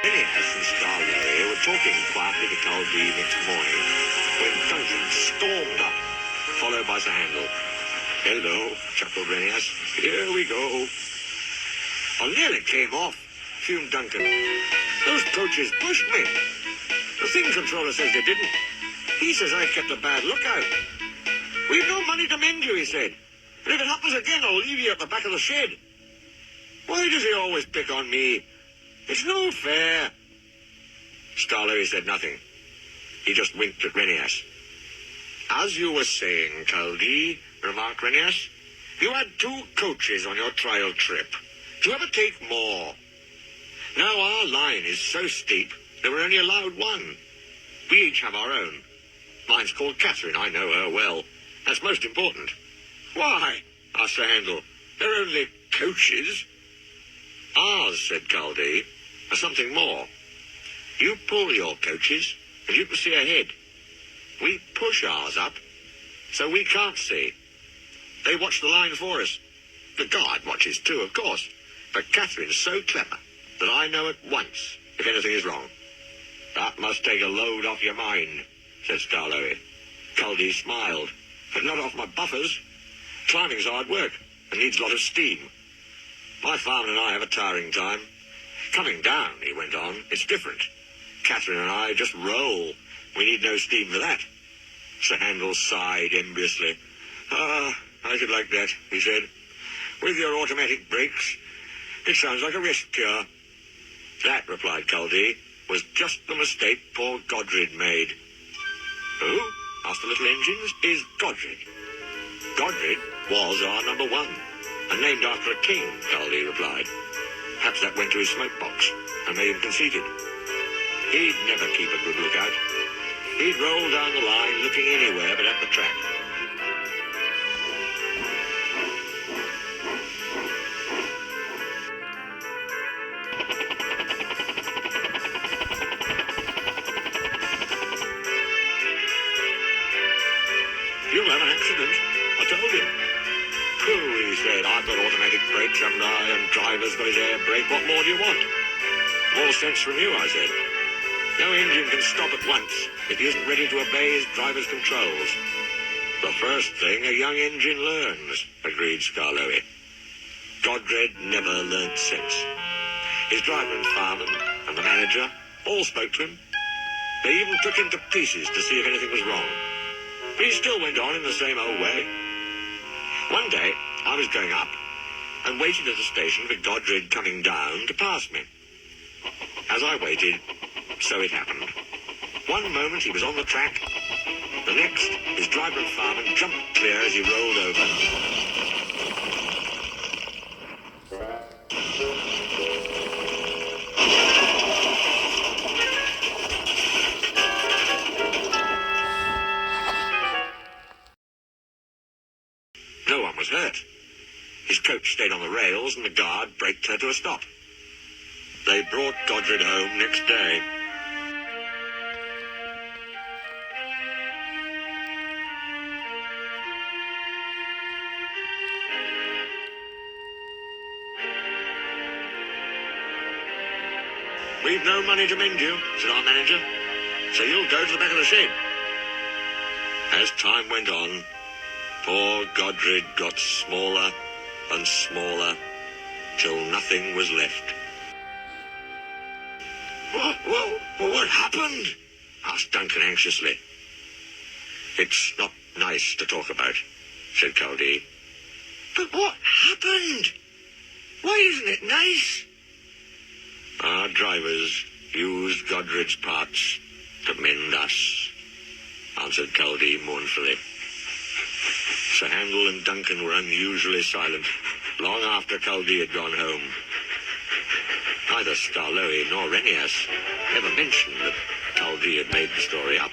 Phineas and Starlow were talking quietly to Caldy next morning when Duncan stormed up, followed by Sir Handel. "Hello," chuckled Phineas. "Here we go." "I nearly came off," fumed Duncan. "Those coaches pushed me. The thing controller says they didn't. He says I kept a bad lookout. "We've no money to mend you," he said. "And if it happens again, I'll leave you at the back of the shed." "Why does he always pick on me? It's no fair." Starlow said nothing. He just winked at Phineas. "As you were saying, Caldy," remarked Phineas, "you had 2 coaches on your trial trip. Do you ever take more? Now our line is so steep that we're only allowed 1. We each have our own. Mine's called Catherine. I know her well. That's most important." "Why?" asked Sir Handel. "They're only coaches." "Ours," said Caldy, "are something more. You pull your coaches, and you can see ahead. We push ours up, so we can't see. They watch the line for us. The guard watches too, of course. But Catherine's so clever that I know at once if anything is wrong." "That must take a load off your mind," said Starlow. Caldy smiled. "But not off my buffers. Climbing's hard work and needs a lot of steam. My farm and I have a tiring time. Coming down," he went on, "it's different. Catherine and I just roll. We need no steam for that." Sir Handel sighed enviously. I should like that," he said. "With your automatic brakes, it sounds like a rest cure." "That," replied Caldy, "was just the mistake poor Godred made." "Who?" asked the little engines. "Is Godred." "Godred was our number 1, and named after a king," Caldy replied. "Perhaps that went to his smoke box and made him conceited. He'd never keep a good lookout. He'd roll down the line looking anywhere but at the track." "You'll have an accident, I told him." "Pooh," he said, "I've got automatic brakes, haven't I? And driver's got his air brake. What more do you want?" "More sense from you," I said. "No engine can stop at once if he isn't ready to obey his driver's controls." "The first thing a young engine learns," agreed Starlow. Godred never learnt sense. His driver and fireman and the manager all spoke to him. They even took him to pieces to see if anything was wrong. But he still went on in the same old way. One day, I was going up and waited at the station for Godred coming down to pass me. As I waited, so it happened. One moment he was on the track. The next, his driver and fireman jumped clear as he rolled over. No one was hurt. His coach stayed on the rails and the guard braked her to a stop. They brought Godred home next day. "We've no money to mend you," said our manager, "so you'll go to the back of the shed." As time went on, poor Godred got smaller and smaller till nothing was left. What happened?" asked Duncan anxiously. "It's not nice to talk about," said Caldy. "But what happened? Why isn't it nice?" "Our drivers used Godred's parts to mend us," answered Caldy mournfully. Sir Handel and Duncan were unusually silent, long after Caldy had gone home. Neither Starlow nor Phineas ever mentioned that Caldy had made the story up.